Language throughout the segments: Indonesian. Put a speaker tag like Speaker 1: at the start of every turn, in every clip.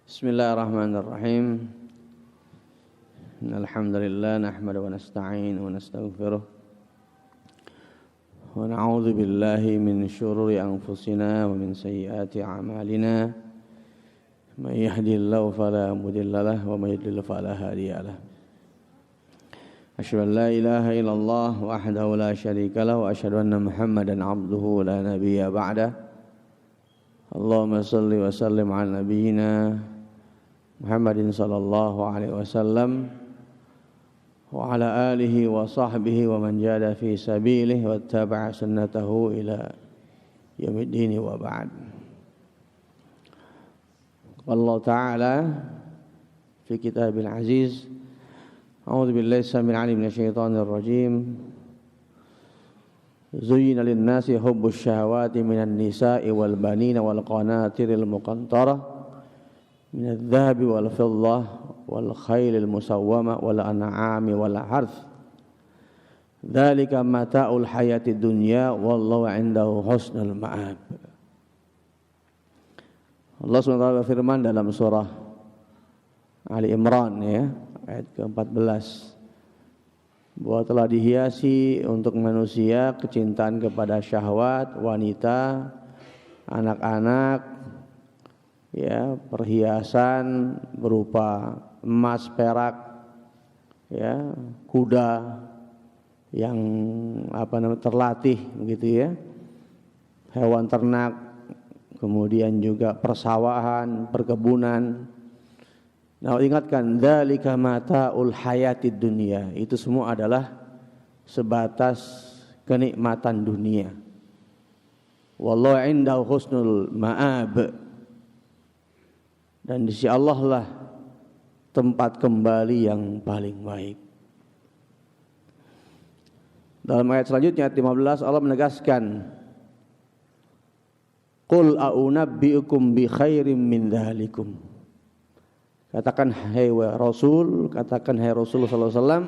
Speaker 1: Bismillahirrahmanirrahim. Alhamdulillah nahmaduhu wa nasta'inu wa nastaghfiruh wa na'udzu billahi min syururi anfusina wa min sayyiati a'malina. May yahdihillahu fala mudilla lahu wa may yudlil fala hadiya lahu. Asyhadu an la ilaha illallah wahdahu la syarika lahu wa asyhadu anna Muhammadan 'abduhu la nabiyya ba'dahu. Allahumma shalli wa sallim ala nabiyyina Muhammadin sallallahu alaihi wasallam wa ala alihi wa sahbihi wa man jada fi sabilihi wa tabi'a sunnatahu ila yaumiddin wa ba'd. Allah Ta'ala fi kitabil aziz. A'udzu billahi samil alim minasy syaithanir rajim. Zuyyina lin-nasi hubbus syahawati minan nisa'i wal banina wal qanatiril muqantarah من الذهب والفضة والخيل المسومة والأنعام والحرث ذلك متاع الحياة الدنيا والله عنده حسن المآب. Allah SWT berfirman dalam surah Ali Imran ya, ayat ke-14 bahwa telah dihiasi untuk manusia kecintaan kepada syahwat, wanita, anak-anak, ya, perhiasan berupa emas, perak, ya, kuda yang terlatih begitu ya, hewan ternak, kemudian juga persawahan, perkebunan. Nah, ingatkan dzalika mataul hayatid dunya, itu semua adalah sebatas kenikmatan dunia. Wallahu indahu husnul ma'ab. Dan di sisi Allah lah tempat kembali yang paling baik. Dalam ayat selanjutnya ayat 15 Allah menegaskan, Qul a'unabbi'ukum bi khairim min dzalikum. Katakan hai Rasul, katakan hai Rasulullah sallallahu alaihi wasallam,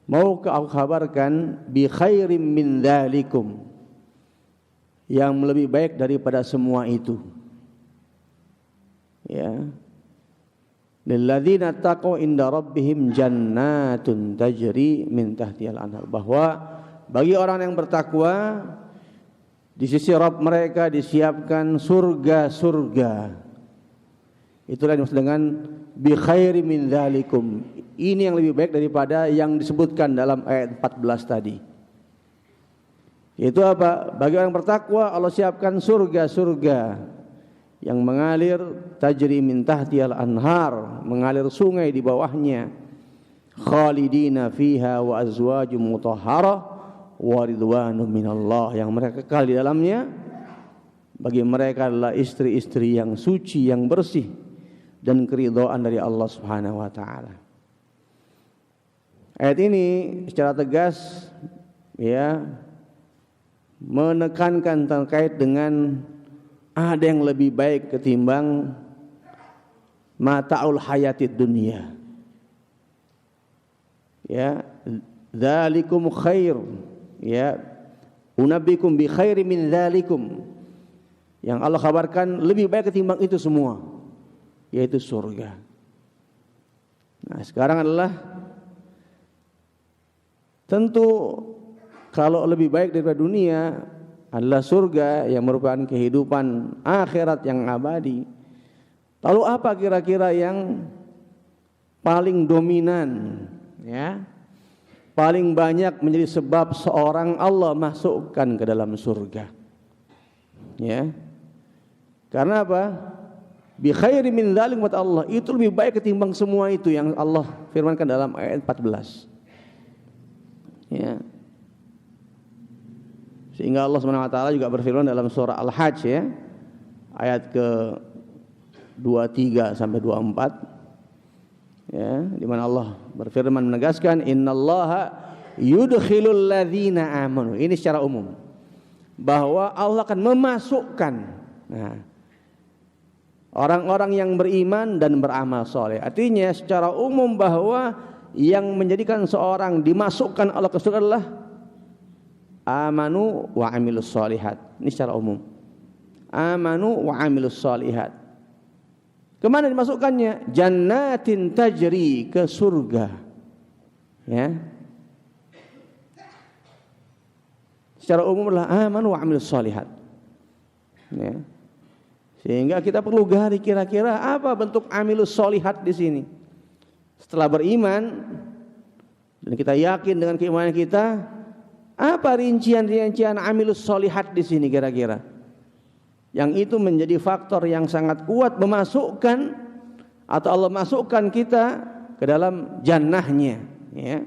Speaker 1: maukah aku kabarkan bi khairim min dzalikum, yang lebih baik daripada semua itu. Ya, lilladzina taqaw inda rabbihim jannatun tajri min tahtihal anhar, bahwa bagi orang yang bertakwa di sisi Rabb mereka disiapkan surga-surga. Itulah yang dimaksud dengan bi khairi min dzalikum. Ini yang lebih baik daripada yang disebutkan dalam ayat 14 tadi. Itu apa? Bagi orang bertakwa Allah siapkan surga-surga yang mengalir tajri min tahtihal anhar, mengalir sungai di bawahnya, khalidina fiha wa azwajum mutahharah wa ridwanum minallah, yang mereka kekal di dalamnya. Bagi mereka adalah istri-istri yang suci, yang bersih, dan keridhaan dari Allah Subhanahu wa taala. Ayat ini secara tegas ya menekankan terkait dengan ada yang lebih baik ketimbang mata'ul hayatid dunia. Ya, dzalikum khair. Ya, unabbikum bi khairi min dzalikum. Yang Allah kabarkan lebih baik ketimbang itu semua, yaitu surga. Nah, sekarang adalah tentu kalau lebih baik daripada dunia adalah surga yang merupakan kehidupan akhirat yang abadi. Lalu apa kira-kira yang paling dominan, ya, paling banyak menjadi sebab seorang Allah masukkan ke dalam surga? Ya, karena apa? Bi khairi min dzalik wa Allah, itu lebih baik ketimbang semua itu yang Allah firmankan dalam ayat 14. Ya. Sehingga Allah SWT juga berfirman dalam surah Al-Hajj ya, ayat ke-23 sampai 24 ya, di mana Allah berfirman menegaskan innallaha yudkhilul ladzina amanu. Ini secara umum bahwa Allah akan memasukkan orang-orang yang beriman dan beramal soleh. Artinya secara umum bahwa yang menjadikan seorang dimasukkan Allah ke surga adalah amanu wa amilus solihat. Ini secara umum. Amanu wa amilus solihat. Kemana dimasukkannya? Jannatin tajri, ke surga. Ya. Secara umum adalah amanu wa amilus shalihat. Ya. Sehingga kita perlu gali kira-kira apa bentuk amilus shalihat di sini. Setelah beriman dan kita yakin dengan keimanan kita, apa rincian-rincian amilus shalihat di sini kira-kira? Yang itu menjadi faktor yang sangat kuat memasukkan atau Allah masukkan kita ke dalam jannahnya, ya.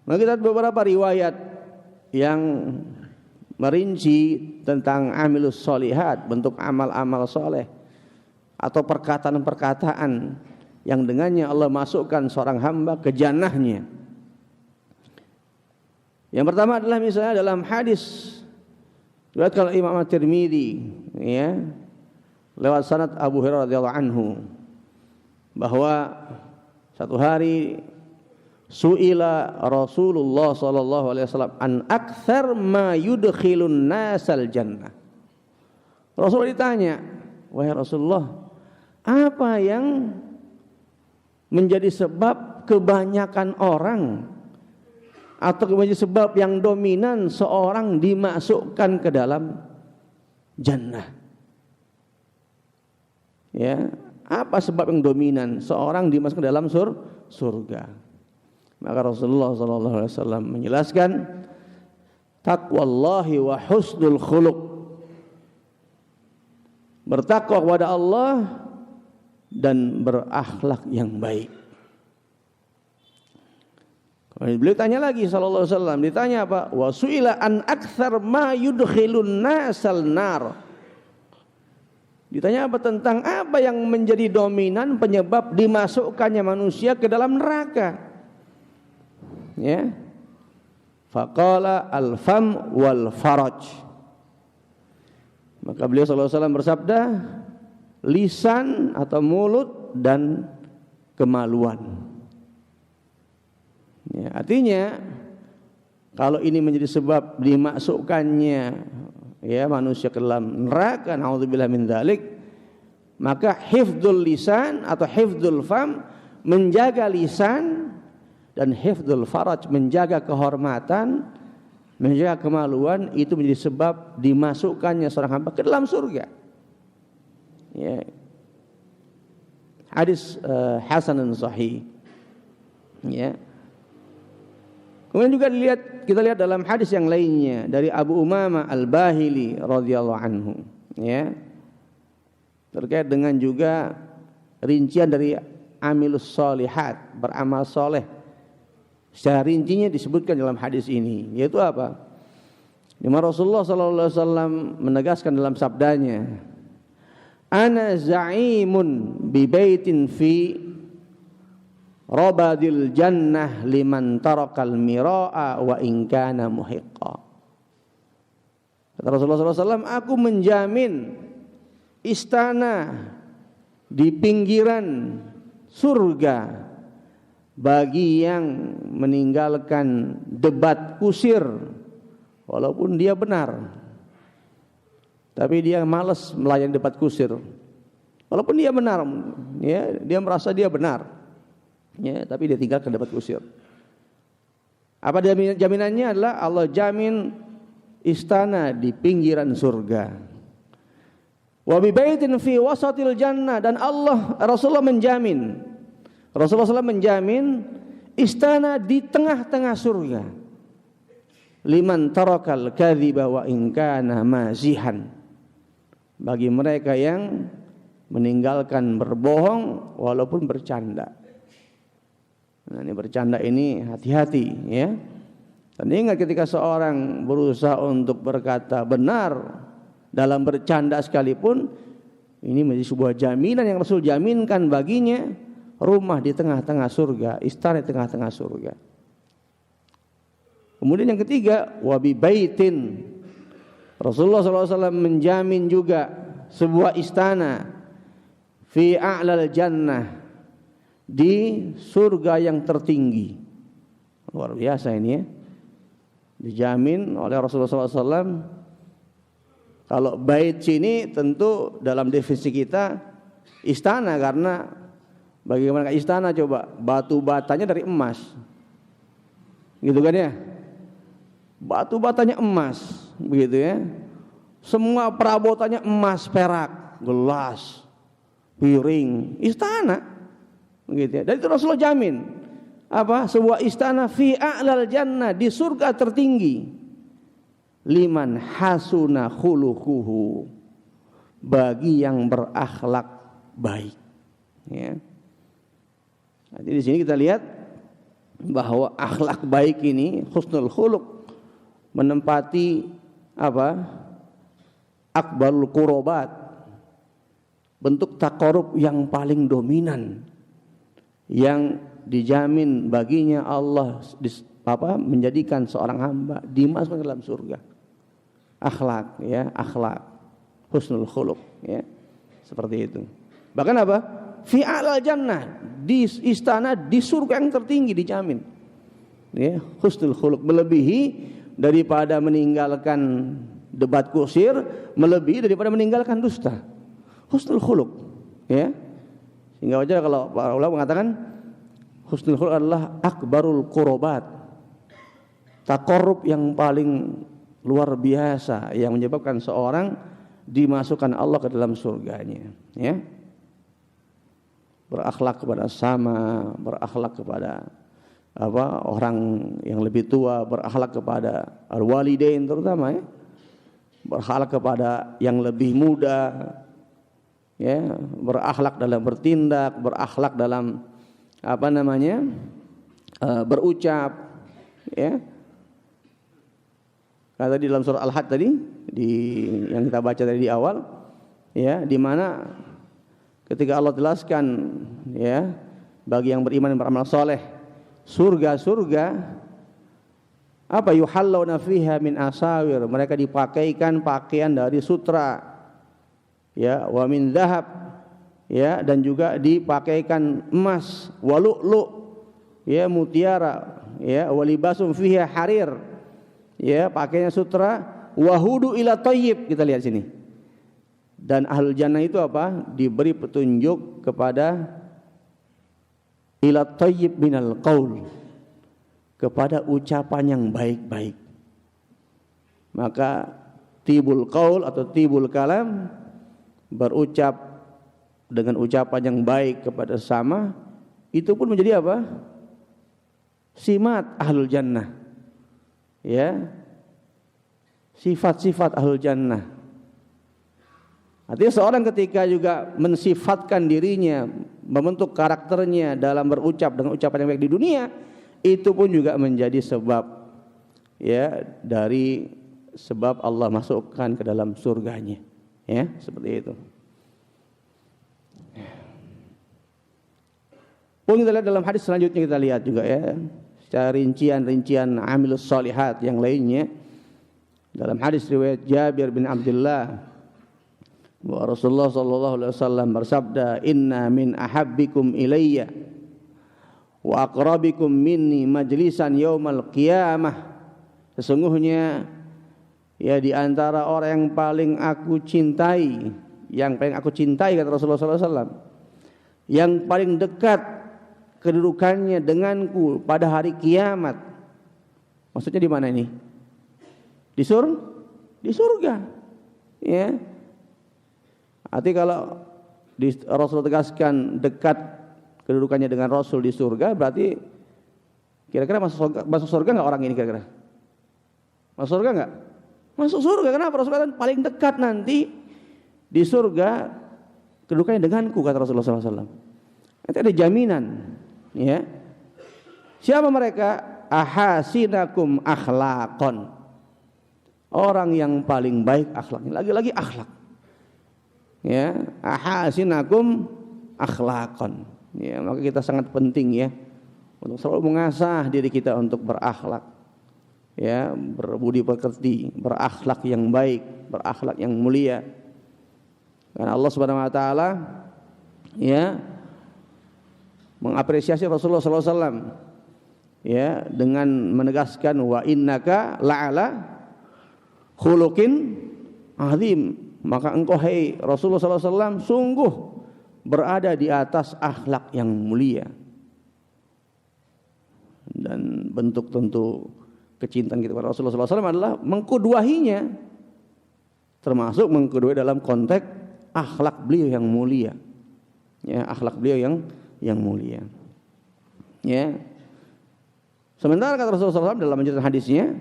Speaker 1: Nah, kita beberapa riwayat yang merinci tentang amilus sholihat, bentuk amal-amal soleh atau perkataan-perkataan yang dengannya Allah masukkan seorang hamba ke jannahnya. Yang pertama adalah misalnya dalam hadis riwayat kalau Imam At-Tirmidzi, ya, lewat sanad Abu Hurairah radhiyallahu anhu, bahwa satu hari su'ila Rasulullah sallallahu alaihi wasallam an aktsar ma yudkhilun nasal jannah. Rasul ditanya, wahai Rasulullah, apa yang menjadi sebab kebanyakan orang atau menjadi sebab yang dominan seorang dimasukkan ke dalam jannah? Ya, apa sebab yang dominan seorang dimasukkan ke dalam surga? Maka Rasulullah sallallahu alaihi wasallam menjelaskan, taqwallahi wa husnul khuluq. Bertakwa kepada Allah dan berakhlak yang baik. Beliau tanya lagi sallallahu alaihi wasallam, ditanya apa? Wa su'ila an aktsar ma yudkhilun nasal nar. Ditanya apa tentang apa yang menjadi dominan penyebab dimasukkannya manusia ke dalam neraka. Ya. Faqala al-fam wal faraj. Maka beliau sallallahu alaihi wasallam bersabda, lisan atau mulut dan kemaluan. Ya, artinya kalau ini menjadi sebab dimasukkannya, ya, manusia ke dalam neraka, naudzubillah min dzalik, maka hifdzul lisan atau hifdzul fam, menjaga lisan, dan hifdzul faraj, menjaga kehormatan, menjaga kemaluan, itu menjadi sebab dimasukkannya seorang hamba ke dalam surga. Ya. Hadis hasan dan sahih. Ya. Kemudian juga kita lihat dalam hadis yang lainnya dari Abu Umamah Al-Bahili radhiyallahu anhu, ya, terkait dengan juga rincian dari amilus sholihat, beramal soleh. Secara rincinya disebutkan dalam hadis ini, yaitu apa? Di mana Rasulullah sallallahu alaihi wasallam menegaskan dalam sabdanya, ana za'imun bi baitin fi rabadil jannah liman tarakal mira'a wa in kana muhiqqa. Kata Rasulullah SAW, aku menjamin istana di pinggiran surga bagi yang meninggalkan debat kusir, walaupun dia benar, tapi dia malas melayani debat kusir. Walaupun dia benar, ya, dia merasa dia benar, ya, tapi dia tinggalkan debat kusir. Apa jaminannya? Adalah Allah jamin istana di pinggiran surga. Wa bi baitin fi wasatil jannah, dan Rasulullah SAW menjamin istana di tengah-tengah surga. Liman tarakal kadhiba wa in kana mazihan, bagi mereka yang meninggalkan berbohong walaupun bercanda. Nah, ini bercanda ini hati-hati, ya. Dan ingat, ketika seorang berusaha untuk berkata benar dalam bercanda sekalipun, ini menjadi sebuah jaminan yang Rasul jaminkan baginya, rumah di tengah-tengah surga, istana di tengah-tengah surga. Kemudian yang ketiga, wabi baitin. Rasulullah SAW menjamin juga sebuah istana fi a'lal jannah, di surga yang tertinggi. Luar biasa ini, ya. Dijamin oleh Rasulullah SAW Kalau bait sini tentu dalam definisi kita istana, karena bagaimana istana coba, batu batanya dari emas, gitu kan ya, batu batanya emas, begitu ya, semua perabotannya emas, perak, gelas, piring, istana, begitu ya. Dan itu Rasulullah jamin apa? Sebuah istana fi a'lal jannah, di surga tertinggi. Liman hasuna khuluquhu, bagi yang berakhlak baik. Ya. Jadi di sini kita lihat bahwa akhlak baik ini, husnul khuluq, menempati apa? Akbarul qurubat, bentuk taqarrub yang paling dominan, yang dijamin baginya Allah menjadikan seorang hamba dimasukkan ke dalam surga. Akhlak, ya, akhlak, husnul khuluq, ya, seperti itu. Bahkan apa? Fi a'lal jannah, di istana di surga yang tertinggi dijamin. Ya, husnul khuluq, melebihi daripada meninggalkan debat kusir, melebihi daripada meninggalkan dusta. Husnul khuluq, ya. Sehingga wajar kalau para ulama mengatakan husnul khuluq adalah akbarul qurubat, taqarrub yang paling luar biasa yang menyebabkan seorang dimasukkan Allah ke dalam surganya, ya. Berakhlak kepada sama, berakhlak kepada apa, orang yang lebih tua, berakhlak kepada al-walidain terutama, ya. Berakhlak kepada yang lebih muda, ya, berakhlak dalam bertindak, berakhlak dalam apa namanya? Berucap, ya. Kata di dalam surah Al-Had tadi, yang kita baca tadi di awal, ya, di mana ketika Allah jelaskan, ya, bagi yang beriman dan beramal soleh, surga-surga apa, yuhallawna fiha min asawir, mereka dipakaikan pakaian dari sutra, ya, wa min dhahab, ya, dan juga dipakaikan emas, wa lu'lu', ya, mutiara, ya, wa libasum fiha harir, ya, pakainya sutra, wahudu ila thayyib, kita lihat sini. Dan ahlul jannah itu apa? Diberi petunjuk kepada ila thayyib minal qaul, kepada ucapan yang baik-baik. Maka tibul qaul atau tibul kalam, berucap dengan ucapan yang baik kepada sesama, itu pun menjadi apa? Simat ahlul jannah. Ya, sifat-sifat ahlul jannah. Artinya seorang ketika juga mensifatkan dirinya, membentuk karakternya dalam berucap dengan ucapan yang baik di dunia, itu pun juga menjadi sebab, ya, dari sebab Allah masukkan ke dalam surganya, ya, seperti itu. Pun kita lihat dalam hadis selanjutnya, kita lihat juga, ya, secara rincian amilus sholihat yang lainnya. Dalam hadis riwayat Jabir bin Abdullah, bahwa Rasulullah sallallahu alaihi wasallam bersabda, "Inna min ahabbikum ilayya wa aqrabikum minni majlisan yaumal qiyamah." Sesungguhnya, ya, di antara orang yang paling aku cintai, kata Rasulullah sallallahu alaihi wasallam, yang paling dekat kedudukannya denganku pada hari kiamat. Maksudnya di mana ini? Di surga. Ya. Arti kalau Rasul tegaskan dekat kedudukannya dengan Rasul di surga, berarti kira-kira masuk surga enggak orang ini kira-kira? Masuk surga enggak? Masuk surga. Kenapa? Rasul katakan paling dekat nanti di surga kedudukannya denganku, kata Rasulullah SAW. Nanti ada jaminan, ya. Siapa mereka? Ahasinakum akhlaqan. Orang yang paling baik akhlaknya. Lagi-lagi akhlak. Ya, ahasinakum akhlaqan. Ya, maka kita sangat penting, ya, untuk selalu mengasah diri kita untuk berakhlak. Ya, berbudi pekerti, berakhlak yang baik, berakhlak yang mulia. Karena Allah Subhanahu wa taala, ya, mengapresiasi Rasulullah sallallahu alaihi wasallam, ya, dengan menegaskan wa innaka la'ala khuluqin azim, maka engkau hai Rasulullah sallallahu alaihi wasallam sungguh berada di atas akhlak yang mulia. Dan bentuk tentu kecintaan kita kepada Rasulullah sallallahu alaihi wasallam adalah mengkuduahinya, termasuk mengkuduai dalam konteks akhlak beliau yang mulia. Ya, akhlak beliau yang mulia. Ya. Sementara kata Rasulullah SAW dalam lanjutan hadisnya,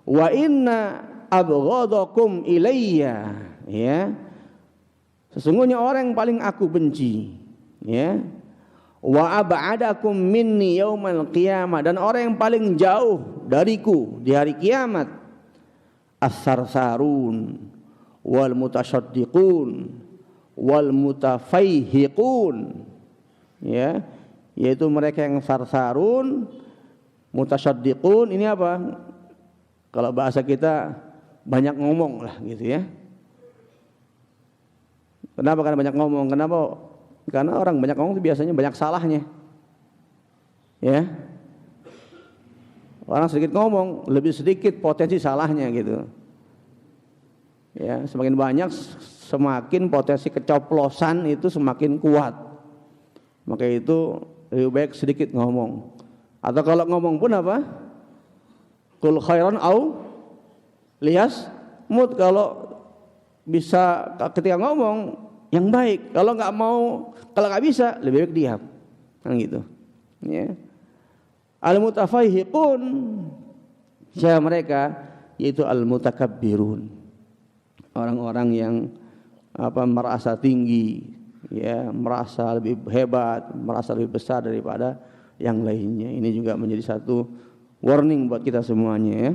Speaker 1: wa inna abghadakum ilayya, ya. Sesungguhnya orang yang paling aku benci, ya. Wa ab'adakum minni yaumal qiyamah, dan orang yang paling jauh dariku di hari kiamat, as-sarsarun wal mutasyaddiqun wal mutafaihiqun, ya, yaitu mereka yang sarsarun, mutasyaddiqun, ini apa? Kalau bahasa kita banyak ngomong lah gitu ya. Kenapa? Karena banyak ngomong. Kenapa? Karena orang banyak ngomong itu biasanya banyak salahnya. Ya. Orang sedikit ngomong, lebih sedikit potensi salahnya gitu. Ya, semakin banyak semakin potensi kecoplosan itu semakin kuat. Maka itu lebih baik sedikit ngomong. Atau kalau ngomong pun apa? Qul khairan au liyas mut, kalau bisa ketika ngomong yang baik. Kalau nggak bisa lebih baik diam. Kan gitu. Ya. Al-mutafaihiqun, siapa mereka? Yaitu al-mutakabbirun. Orang-orang yang merasa tinggi, ya, merasa lebih hebat, merasa lebih besar daripada yang lainnya. Ini juga menjadi satu warning buat kita semuanya, ya.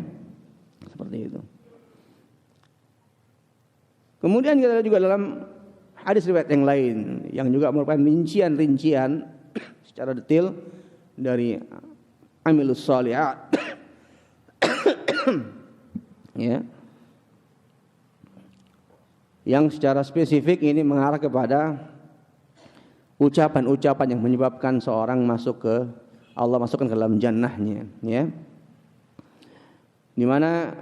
Speaker 1: Seperti itu. Kemudian kita lihat juga dalam hadis riwayat yang lain yang juga merupakan rincian-rincian secara detail dari amilus shalihat. Ya. Yang secara spesifik ini mengarah kepada ucapan-ucapan yang menyebabkan seorang masuk ke Allah, masukkan ke dalam jannahnya, ya. Di mana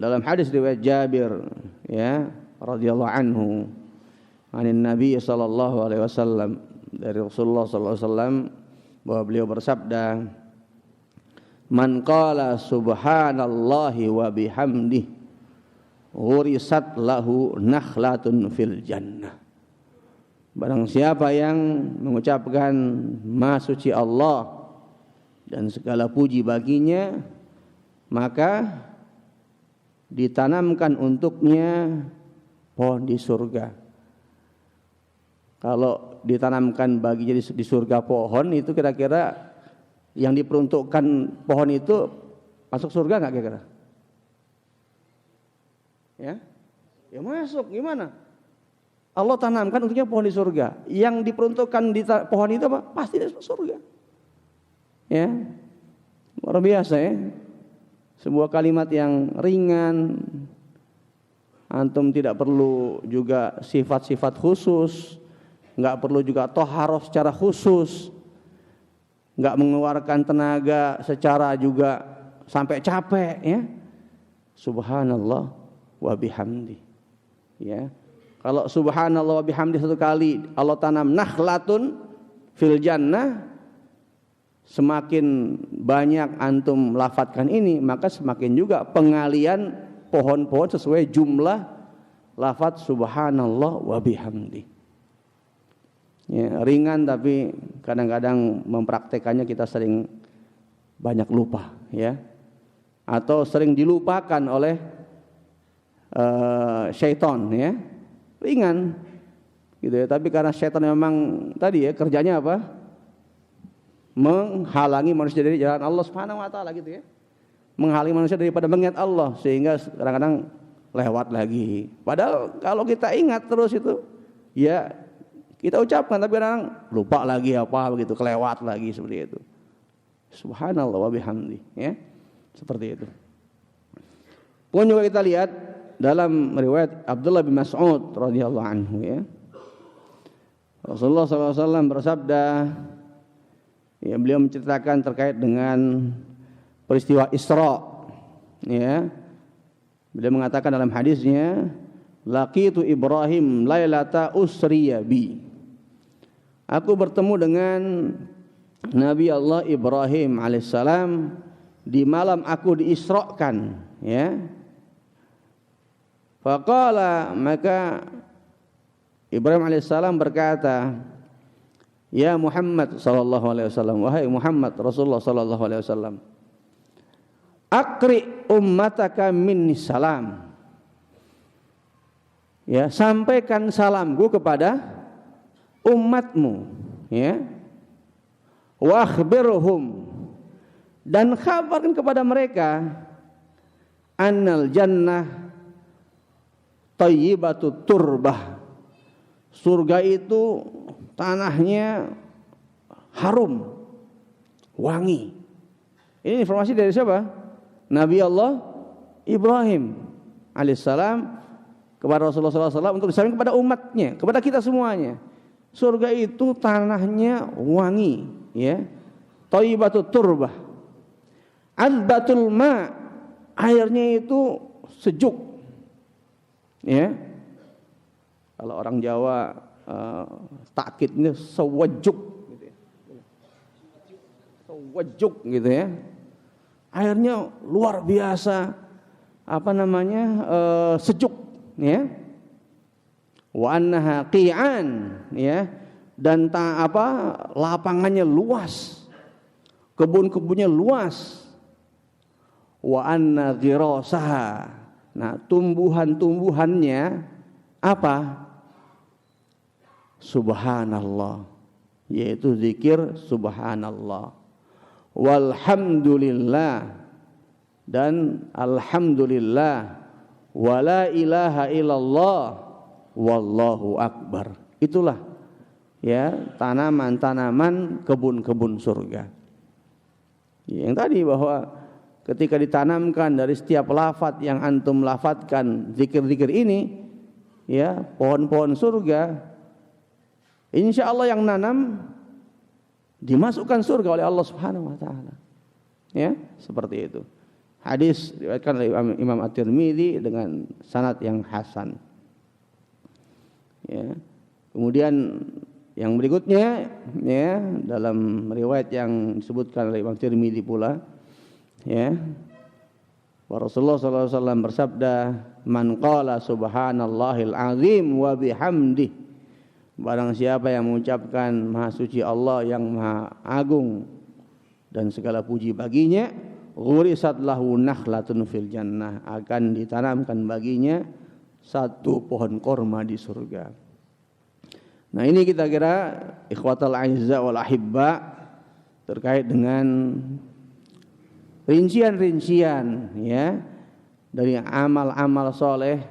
Speaker 1: dalam hadis riwayat Jabir, ya, radhiyallahu anhu, anin Nabi sallallahu alaihi wasallam, dari Rasulullah sallallahu alaihi wasallam, bahwa beliau bersabda, man qala subhanallahi wa bihamdihi ghurisat lahu nakhlatun fil jannah. Barang siapa yang mengucapkan Maha Suci Allah dan segala puji baginya, maka ditanamkan untuknya pohon di surga. Kalau ditanamkan baginya di surga pohon, itu kira-kira yang diperuntukkan pohon itu masuk surga nggak kira-kira? Ya, ya masuk. Gimana? Allah tanamkan untuknya pohon di surga. Yang diperuntukkan di pohon itu apa? Pasti di surga. Ya, luar biasa, ya. Sebuah kalimat yang ringan. Antum tidak perlu juga sifat-sifat khusus, nggak perlu juga toharoh secara khusus, nggak mengeluarkan tenaga secara juga sampai capek, ya. Subhanallah wa bihamdi, ya. Kalau subhanallah wa bihamdi satu kali Allah tanam nakhlatun fil jannah, semakin banyak antum lafadzkan ini, maka semakin juga pengalian pohon-pohon sesuai jumlah lafadz subhanallah wa bihamdi. Ya, ringan, tapi kadang-kadang mempraktekannya kita sering banyak lupa, ya. Atau sering dilupakan oleh syaitan, ya. Ringan gitu ya, tapi karena syaitan memang tadi, ya, kerjanya apa? Menghalangi manusia dari jalan Allah Subhanahu wa taala, gitu ya. Menghalangi manusia daripada mengingat Allah, sehingga kadang-kadang lewat lagi. Padahal kalau kita ingat terus itu, ya kita ucapkan, tapi kadang lupa lagi apa begitu, kelewat lagi seperti itu. Subhanallah wa bihamdi, ya. Seperti itu. Pun juga kita lihat dalam riwayat Abdullah bin Mas'ud radhiyallahu anhu, ya. Rasulullah SAW bersabda, ya, beliau menceritakan terkait dengan peristiwa Isra, ya. Beliau mengatakan dalam hadisnya, laqitu Ibrahim lailata usriya bi. Aku bertemu dengan Nabi Allah Ibrahim alaihissalam di malam aku diisrakan, ya. Faqala, maka Ibrahim alaihissalam berkata, ya Muhammad sallallahu alaihi wasallam, wahai Muhammad Rasulullah sallallahu alaihi wasallam, aqri ummataka minni salam. Ya, sampaikan salamku kepada umatmu, ya. Wa akhbirhum, dan kabarkan kepada mereka, annal jannah thayyibatu turbah. Surga itu tanahnya harum, wangi. Ini informasi dari siapa? Nabi Allah Ibrahim alaihissalam kepada Rasulullah SAW untuk disampaikan kepada umatnya, kepada kita semuanya. Surga itu tanahnya wangi, ya. Thayyibatut turbah. Azbatul ma, airnya itu sejuk, ya. Kalau orang Jawa takkidnya sewajuk gitu ya. Sewajuk gitu ya. Airnya luar biasa sejuk, ya. Wa annaha qi'an, ya. Dan lapangannya luas. Kebun-kebunnya luas. Wa anna ghirasaha, nah tumbuhan-tumbuhannya apa? Subhanallah, yaitu zikir subhanallah. Walhamdulillah, dan alhamdulillah. Wala ilaha illallah, wallahu akbar. Itulah, ya, tanaman-tanaman kebun-kebun surga. Yang tadi bahwa ketika ditanamkan dari setiap lafaz yang antum lafadzkan zikir-zikir ini, ya, pohon-pohon surga, insya Allah yang nanam dimasukkan surga oleh Allah Subhanahu wa taala. Ya, seperti itu. Hadis diriwayatkan oleh Imam At-Tirmidzi dengan sanad yang hasan. Ya. Kemudian yang berikutnya, ya, dalam riwayat yang disebutkan oleh Imam Tirmidzi pula, ya, Rasulullah sallallahu alaihi wasallam bersabda, man qala subhanallahil azim wa bihamdih, barang siapa yang mengucapkan maha suci Allah yang maha agung dan segala puji baginya, ghurisat lahu nakhlatun fil jannah, akan ditanamkan baginya satu pohon korma di surga. Nah, ini kita kira ikhwatal aizza wal ahibba terkait dengan rincian-rincian, ya, dari amal-amal soleh,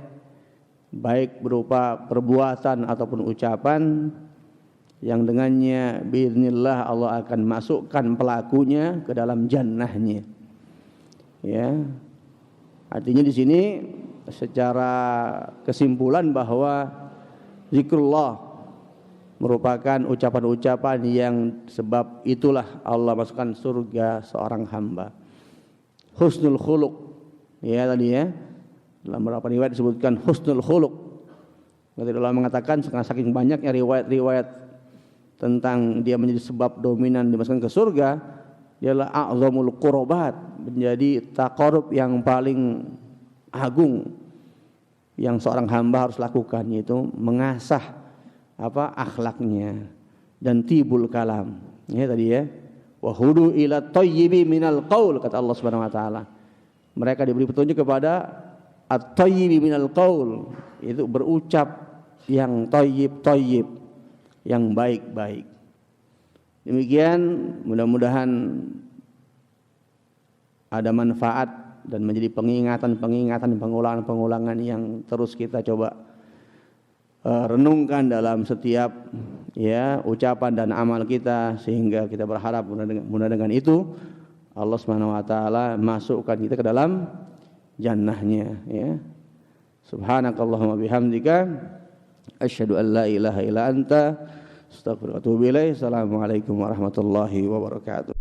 Speaker 1: baik berupa perbuatan ataupun ucapan, yang dengannya biiznillah Allah akan masukkan pelakunya ke dalam jannahnya. Ya, artinya di sini secara kesimpulan bahwa zikrullah merupakan ucapan-ucapan yang sebab itulah Allah masukkan surga seorang hamba. Husnul khuluq, ya, tadi, ya, dalam beberapa riwayat disebutkan husnul khuluq. Ketika Allah mengatakan saking banyaknya riwayat-riwayat tentang dia menjadi sebab dominan dimasukkan ke surga, dia adalah a'zamul qurbat, menjadi taqarrub yang paling agung yang seorang hamba harus lakukan, yaitu mengasah akhlaknya dan tibul kalam. Ya, tadi, ya. Wa hudu ila thayyibi minal qaul, kata Allah Subhanahu wa taala. Mereka diberi petunjuk kepada at-thayyibi minal qaul, itu berucap yang thayyib, yang baik-baik. Demikian, mudah-mudahan ada manfaat dan menjadi pengingatan, pengulangan yang terus kita coba renungkan dalam setiap, ya, ucapan dan amal kita, sehingga kita berharap mudah dengan itu Allah Subhanahu wa taala masukkan kita ke dalam jannahnya, ya. Subhanakallahumma bihamdika asyhadu an la ilaha illa anta astaghfiruka wa atubu ilaik. Assalamualaikum warahmatullahi wabarakatuh.